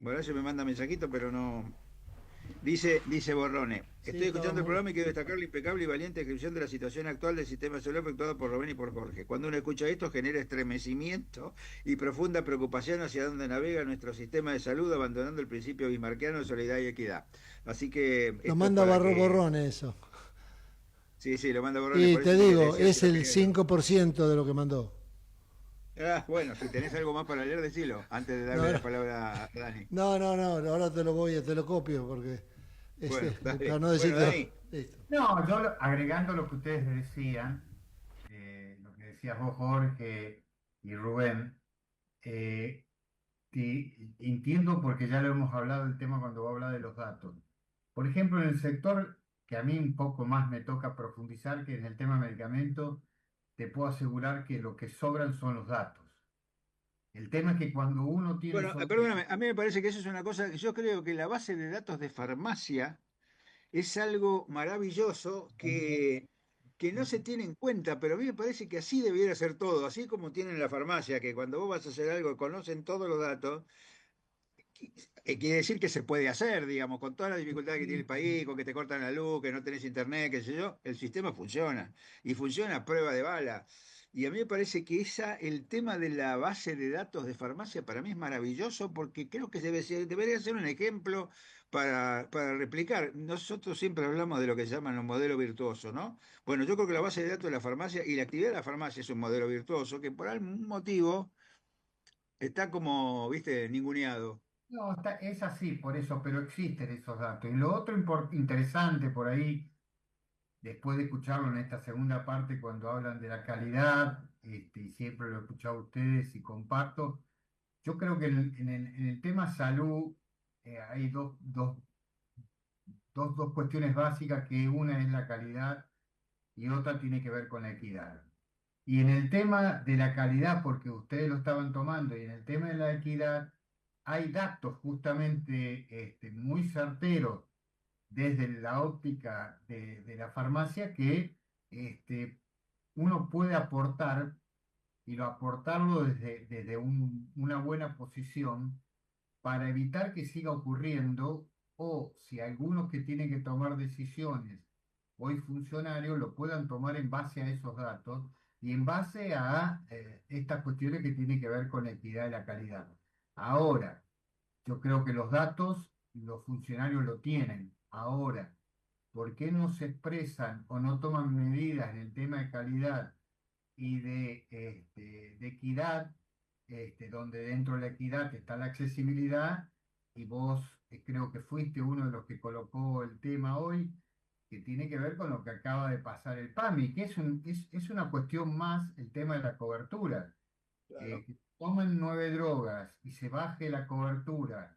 Horacio me manda mensajito, pero no. Dice Borrone, Sí, estoy estaba escuchando el muy... programa y quiero destacar la impecable y valiente descripción de la situación actual del sistema celular efectuada por Rubén y por Jorge. Cuando uno escucha esto genera estremecimiento y profunda preocupación hacia dónde navega nuestro sistema de salud, abandonando el principio bismarquiano de solidaridad y equidad. Así que Lo esto es manda para que... Borrón eso. Sí, sí, lo manda Borrone, Y por te eso le digo, decía si es lo el quería leer. 5% de lo que mandó. Bueno, si tenés algo más para leer, decilo, antes de darle No, la palabra a Dani. no, ahora te lo copio porque Bueno, para dale. no Bueno, decirte. Dani, Listo. No, agregando lo que ustedes decían, lo que decías vos, Jorge y Rubén, eh, entiendo porque ya lo hemos hablado el tema cuando va a hablar de los datos. Por ejemplo, en el sector que a mí un poco más me toca profundizar, que en el tema medicamento, te puedo asegurar que lo que sobran son los datos. El tema es que cuando uno tiene bueno, solo... perdóname, a mí me parece que eso es una cosa, yo creo que la base de datos de farmacia es algo maravilloso que no se tiene en cuenta, pero a mí me parece que así debiera ser todo, así como tienen la farmacia, que cuando vos vas a hacer algo conocen todos los datos, quiere decir que se puede hacer, digamos, con todas las dificultades que tiene el país, con que te cortan la luz, que no tenés internet, qué sé yo, el sistema funciona y funciona a prueba de bala. Y a mí me parece que el tema de la base de datos de farmacia para mí es maravilloso porque creo que debería ser un ejemplo para replicar. Nosotros siempre hablamos de lo que se llaman los modelos virtuosos, ¿no? Bueno, yo creo que la base de datos de la farmacia y la actividad de la farmacia es un modelo virtuoso que por algún motivo está como, viste, ninguneado. No, es así, por eso, pero existen esos datos. Y lo otro interesante por ahí, después de escucharlo en esta segunda parte, cuando hablan de la calidad, y siempre lo he escuchado a ustedes y comparto, yo creo que en el tema salud hay dos cuestiones básicas, que una es la calidad y otra tiene que ver con la equidad. Y en el tema de la calidad, porque ustedes lo estaban tomando, y en el tema de la equidad, hay datos justamente muy certeros desde la óptica de la farmacia que este, uno puede aportar y lo aportarlo desde una buena posición para evitar que siga ocurriendo, o si algunos que tienen que tomar decisiones, hoy funcionarios, lo puedan tomar en base a esos datos y en base a estas cuestiones que tienen que ver con la equidad y la calidad. Ahora, yo creo que los datos los funcionarios lo tienen. Ahora, ¿por qué no se expresan o no toman medidas en el tema de calidad y de equidad, donde dentro de la equidad está la accesibilidad? Y vos creo que fuiste uno de los que colocó el tema hoy, que tiene que ver con lo que acaba de pasar el PAMI, que es una cuestión más el tema de la cobertura. Claro. Que tomen 9 drogas y se baje la cobertura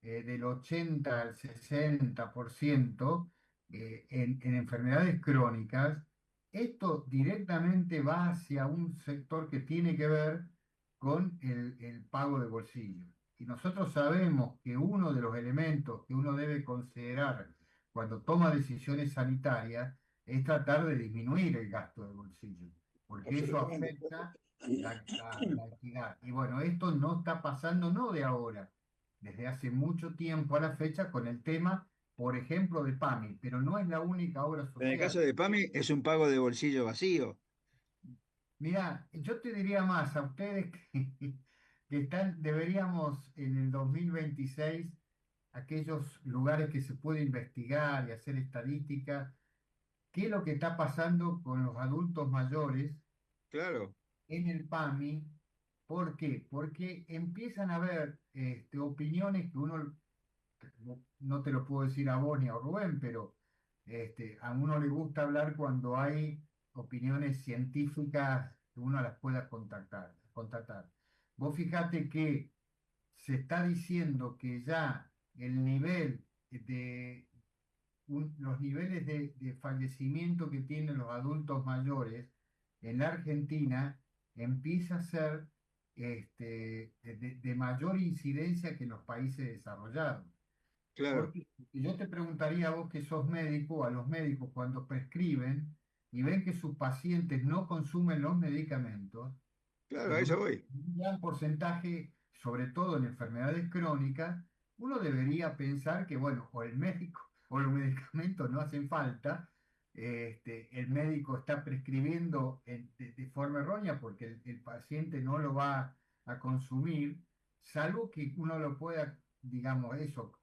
del 80 al 60% en enfermedades crónicas, esto directamente va hacia un sector que tiene que ver con el pago de bolsillo. Y nosotros sabemos que uno de los elementos que uno debe considerar cuando toma decisiones sanitarias es tratar de disminuir el gasto de bolsillo, porque eso Absolutamente. afecta la equidad. Y bueno, esto no está pasando no de ahora, desde hace mucho tiempo a la fecha con el tema, por ejemplo, de PAMI, pero no es la única obra En el caso social. de PAMI es un pago de bolsillo vacío. Mira, yo te diría más a ustedes que deberíamos en el 2026, aquellos lugares que se puede investigar y hacer estadísticas, qué es lo que está pasando con los adultos mayores Claro, en el PAMI. ¿Por qué? Porque empiezan a haber opiniones que uno, no te lo puedo decir a vos ni a Rubén, pero a uno le gusta hablar cuando hay opiniones científicas que uno las pueda contactar. Vos fijate que se está diciendo que ya el nivel de los niveles de fallecimiento que tienen los adultos mayores en la Argentina empieza a ser de mayor incidencia que en los países desarrollados. claro, Porque yo te preguntaría a vos que sos médico, a los médicos cuando prescriben y ven que sus pacientes no consumen los medicamentos, claro, a en eso voy. un gran porcentaje, sobre todo en enfermedades crónicas, uno debería pensar que, bueno, o el médico o los medicamentos no hacen falta, el médico está prescribiendo de forma errónea porque el paciente no lo va a consumir, salvo que uno lo pueda, digamos, eso,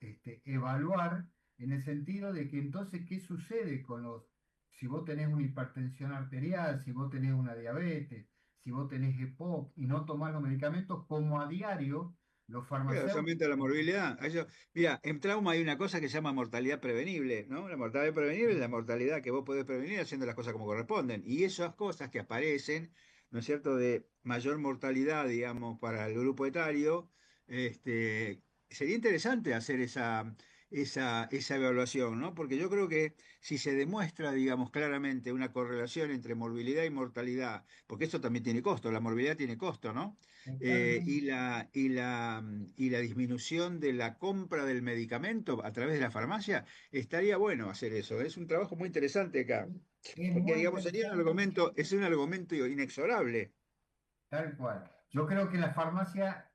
evaluar en el sentido de que entonces, ¿qué sucede con si vos tenés una hipertensión arterial, si vos tenés una diabetes, si vos tenés EPOC y no tomás los medicamentos como a diario, los Claro, eso aumenta la farmacéuticos? morbilidad. Mira, en trauma hay una cosa que se llama mortalidad prevenible, ¿no? La mortalidad prevenible es la mortalidad que vos podés prevenir haciendo las cosas como corresponden. Y esas cosas que aparecen, ¿no es cierto?, de mayor mortalidad, digamos, para el grupo etario, sería interesante hacer esa evaluación, ¿no? Porque yo creo que si se demuestra, digamos, claramente una correlación entre morbilidad y mortalidad, porque esto también tiene costo, la morbilidad tiene costo, ¿no? Totalmente. Y la disminución de la compra del medicamento a través de la farmacia, estaría bueno hacer eso. Es un trabajo muy interesante acá, Es porque muy digamos, sería un interesante. argumento, es un argumento inexorable. Tal cual. Yo creo que la farmacia,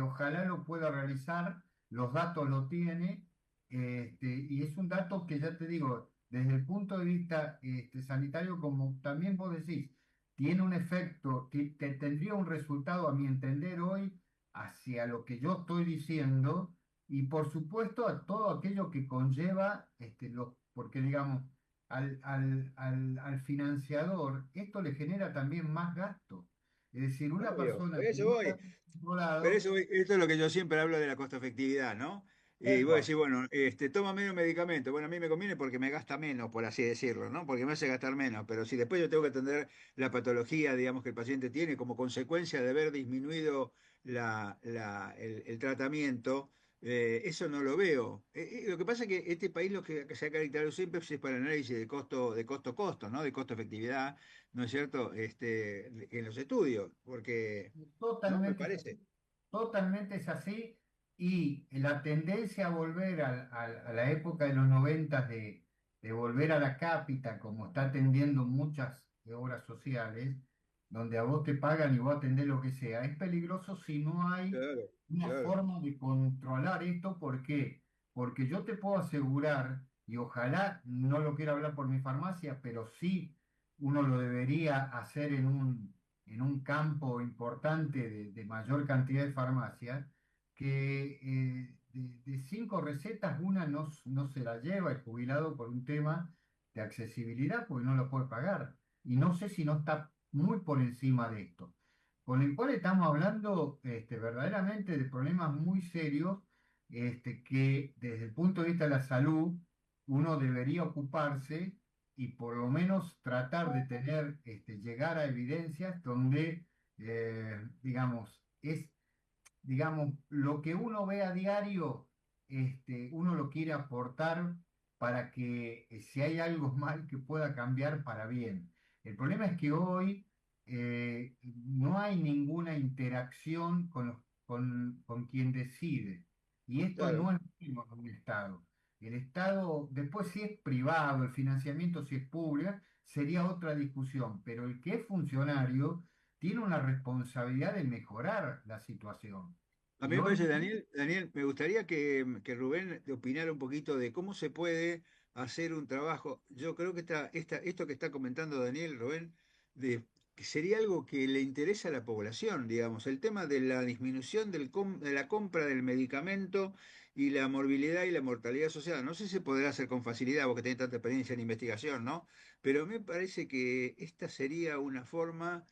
ojalá lo pueda realizar, los datos lo tiene, y es un dato que ya te digo, desde el punto de vista sanitario, como también vos decís, tiene un efecto, que tendría un resultado, a mi entender, hoy hacia lo que yo estoy diciendo, y por supuesto a todo aquello que conlleva, porque digamos, al financiador, esto le genera también más gasto. Es decir, una Obvio, por persona que eso no voy. está controlado, Esto es lo que yo siempre hablo de la costo efectividad, ¿no? Y tal vos cual. decís, bueno, toma menos medicamento. Bueno, a mí me conviene porque me gasta menos, por así decirlo, ¿no? Porque me hace gastar menos. Pero si después yo tengo que atender la patología, digamos, que el paciente tiene como consecuencia de haber disminuido el tratamiento, eso no lo veo. Lo que pasa es que este país lo que se ha caracterizado siempre es para el análisis de costo, ¿no? De costo-efectividad, ¿no es cierto? En los estudios, porque no me Totalmente, parece. totalmente es así. Y la tendencia a volver a la época de los 90 de volver a la cápita, como está atendiendo muchas obras sociales, donde a vos te pagan y vos atendés lo que sea, es peligroso si no hay Claro, una claro. forma de controlar esto. ¿Por qué? Porque yo te puedo asegurar, y ojalá no lo quiera hablar por mi farmacia, pero sí uno lo debería hacer en un campo importante de mayor cantidad de farmacias, que de 5 recetas, una no se la lleva el jubilado por un tema de accesibilidad, porque no lo puede pagar. Y no sé si no está muy por encima de esto. Con el cual estamos hablando verdaderamente de problemas muy serios, que desde el punto de vista de la salud uno debería ocuparse y por lo menos tratar de llegar a evidencias donde, digamos, lo que uno ve a diario, uno lo quiere aportar para que, si hay algo mal, que pueda cambiar para bien. El problema es que hoy no hay ninguna interacción con quien decide. Y esto no Claro. es lo mismo en un Estado. El Estado, después si es privado, el financiamiento si es público, sería otra discusión, pero el que es funcionario tiene una responsabilidad de mejorar la situación. A Y mí me hoy, parece, Daniel, me gustaría que Rubén opinara un poquito de cómo se puede hacer un trabajo. Yo creo que esto que está comentando Daniel, Rubén, que sería algo que le interesa a la población, digamos, el tema de la disminución de la compra del medicamento y la morbilidad y la mortalidad asociada. No sé si se podrá hacer con facilidad, vos que tenés tanta experiencia en investigación, ¿no? Pero me parece que esta sería una forma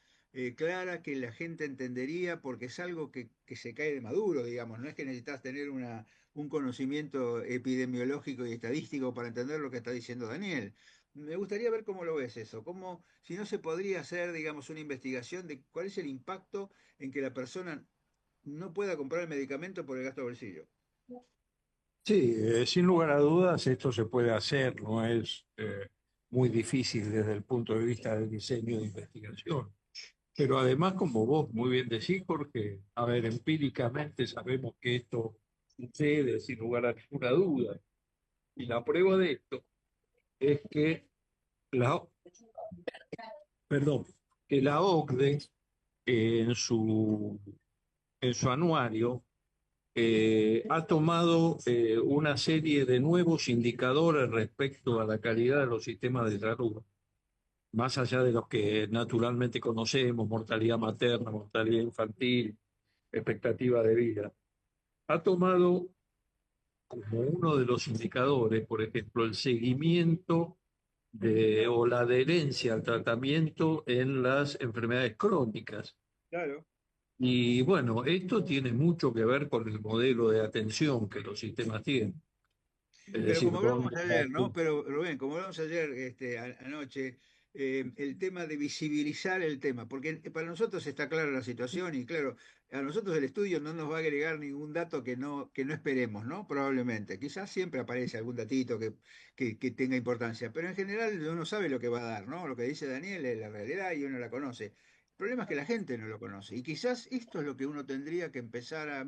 clara que la gente entendería porque es algo que se cae de maduro, digamos, no es que necesitas tener un conocimiento epidemiológico y estadístico para entender lo que está diciendo Daniel. Me gustaría ver cómo lo ves eso, cómo, si no se podría hacer, digamos, una investigación de cuál es el impacto en que la persona no pueda comprar el medicamento por el gasto de bolsillo. Sí, sin lugar a dudas esto se puede hacer, no es muy difícil desde el punto de vista del diseño de investigación. Pero además, como vos muy bien decís, Jorge, a ver, empíricamente sabemos que esto sucede sin lugar a ninguna duda. Y la prueba de esto es que la, perdón, que la OCDE en su anuario ha tomado una serie de nuevos indicadores respecto a la calidad de los sistemas de salud, más allá de los que naturalmente conocemos, mortalidad materna, mortalidad infantil, expectativa de vida. Ha tomado como uno de los indicadores, por ejemplo, el seguimiento o la adherencia al tratamiento en las enfermedades crónicas. Claro. Y bueno, esto tiene mucho que ver con el modelo de atención que los sistemas tienen. Es Pero decir, como donde hablamos ayer, ¿no? Pero Rubén, como hablamos ayer anoche, el tema de visibilizar el tema, porque para nosotros está clara la situación y claro, a nosotros el estudio no nos va a agregar ningún dato que no esperemos, ¿no? Probablemente. Quizás siempre aparece algún datito que tenga importancia, pero en general uno sabe lo que va a dar, ¿no? Lo que dice Daniel es la realidad y uno la conoce. El problema es que la gente no lo conoce y quizás esto es lo que uno tendría que empezar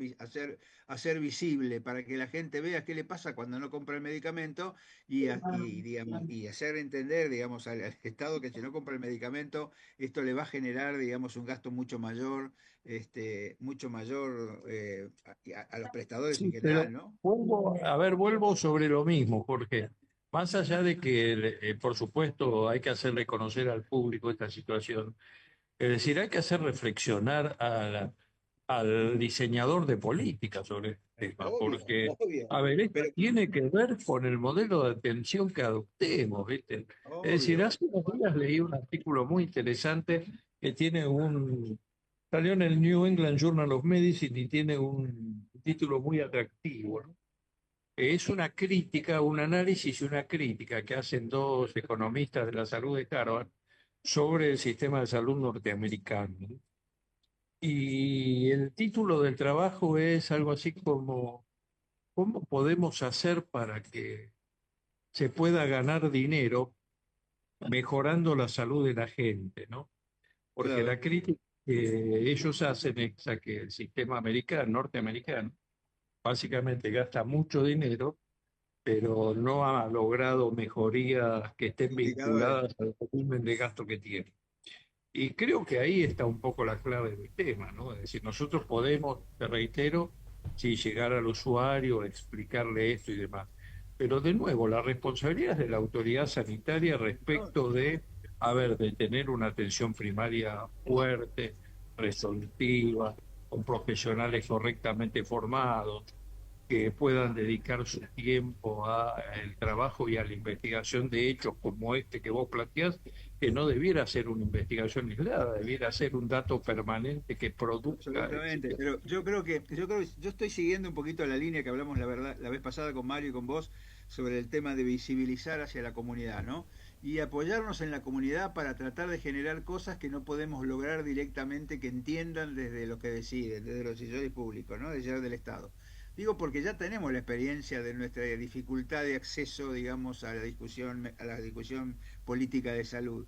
hacer visible para que la gente vea qué le pasa cuando no compra el medicamento digamos, y hacer entender, digamos, al Estado que si no compra el medicamento, esto le va a generar, digamos, un gasto mucho mayor a los prestadores en sí, pero general, ¿no? vuelvo sobre lo mismo, Jorge. Más allá de que, por supuesto, hay que hacerle conocer al público esta situación, es decir, hay que hacer reflexionar al diseñador de política sobre este tema, Obvio, porque, obvio. a ver, esto Pero, tiene que ver con el modelo de atención que adoptemos, ¿viste? Es decir, obvio. hace unos días leí un artículo muy interesante que salió en el New England Journal of Medicine y tiene un título muy atractivo, ¿no? Es una crítica, un análisis y una crítica que hacen dos economistas de la salud de Harvard sobre el sistema de salud norteamericano, ¿no? Y el título del trabajo es algo así como ¿cómo podemos hacer para que se pueda ganar dinero mejorando la salud de la gente, ¿no? Porque Claro, la crítica que ellos hacen es a que el sistema americano, norteamericano, básicamente gasta mucho dinero, pero no ha logrado mejorías que estén indicadores. vinculadas al volumen de gasto que tiene. Y creo que ahí está un poco la clave del tema, ¿no? Es decir, nosotros podemos, te reitero, sí, llegar al usuario, explicarle esto y demás. Pero de nuevo, la responsabilidad es de la autoridad sanitaria No, respecto de tener una atención primaria fuerte, resolutiva, con profesionales correctamente formados, que puedan dedicar su tiempo al trabajo y a la investigación de hechos como este que vos planteás, que no debiera ser una investigación aislada, debiera ser un dato permanente que produzca, absolutamente, etcétera. pero yo estoy siguiendo un poquito la línea que hablamos la verdad la vez pasada con Mario y con vos sobre el tema de visibilizar hacia la comunidad, ¿no? Y apoyarnos en la comunidad para tratar de generar cosas que no podemos lograr directamente que entiendan desde lo que deciden, desde los decisores públicos, ¿no? Desde del Estado. Digo porque ya tenemos la experiencia de nuestra dificultad de acceso, digamos, a la discusión política de salud.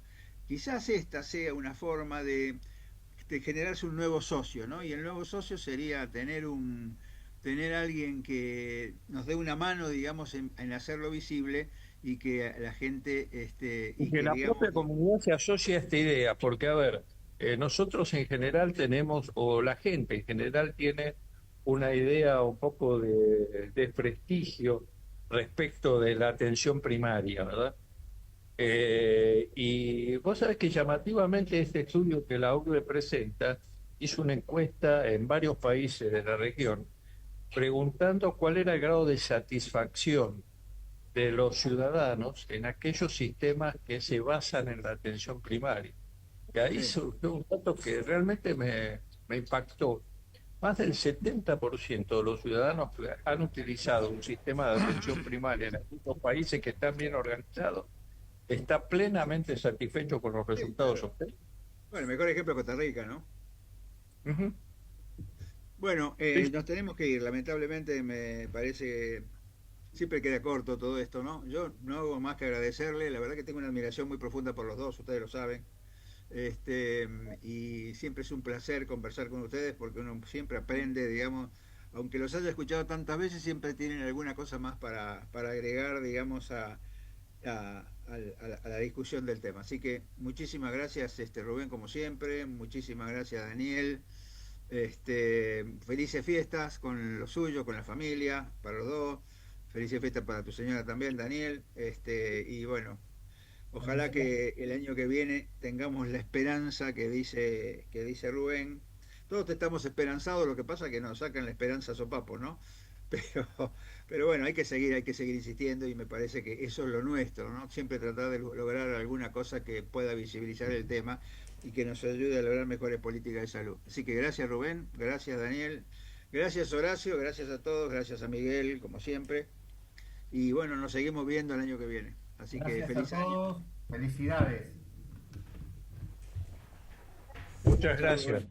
Quizás esta sea una forma de generarse un nuevo socio, ¿no? Y el nuevo socio sería tener alguien que nos dé una mano, digamos, en hacerlo visible y que la gente, Y y que que la digamos, propia comunidad se asocie a esta idea, porque a ver, nosotros en general tenemos, o la gente en general tiene una idea un poco de desprestigio respecto de la atención primaria, ¿verdad? Y vos sabés que llamativamente este estudio que la OCDE presenta hizo una encuesta en varios países de la región preguntando cuál era el grado de satisfacción de los ciudadanos en aquellos sistemas que se basan en la atención primaria. Y ahí sí, surgió un dato que realmente me impactó. Más del 70% de los ciudadanos que han utilizado un sistema de atención primaria en algunos países que están bien organizados está plenamente satisfecho con los sí, resultados claro. obtenidos. Bueno, el mejor ejemplo es Costa Rica, ¿no? Ujú. Bueno, Sí, nos tenemos que ir, lamentablemente me parece que siempre queda corto todo esto, ¿no? Yo no hago más que agradecerle, la verdad que tengo una admiración muy profunda por los dos, ustedes lo saben. Este, y siempre es un placer conversar con ustedes porque uno siempre aprende, digamos, aunque los haya escuchado tantas veces, siempre tienen alguna cosa más para agregar, digamos, a la discusión del tema. Así que muchísimas gracias, Rubén, como siempre, muchísimas gracias, Daniel. Felices fiestas con los suyos, con la familia, para los dos. Felices fiestas para tu señora también, Daniel. Y bueno, ojalá que el año que viene tengamos la esperanza que dice Rubén. Todos estamos esperanzados, lo que pasa es que nos sacan la esperanza a sopapos, ¿no? Pero, pero bueno, hay que seguir insistiendo y me parece que eso es lo nuestro, ¿no? Siempre tratar de lograr alguna cosa que pueda visibilizar el tema y que nos ayude a lograr mejores políticas de salud. Así que gracias Rubén, gracias Daniel, gracias Horacio, gracias a todos, gracias a Miguel, como siempre. Y bueno, nos seguimos viendo el año que viene. Así que feliz año. Felicidades. Muchas gracias.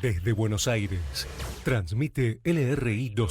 Desde Buenos Aires, transmite LRI 2.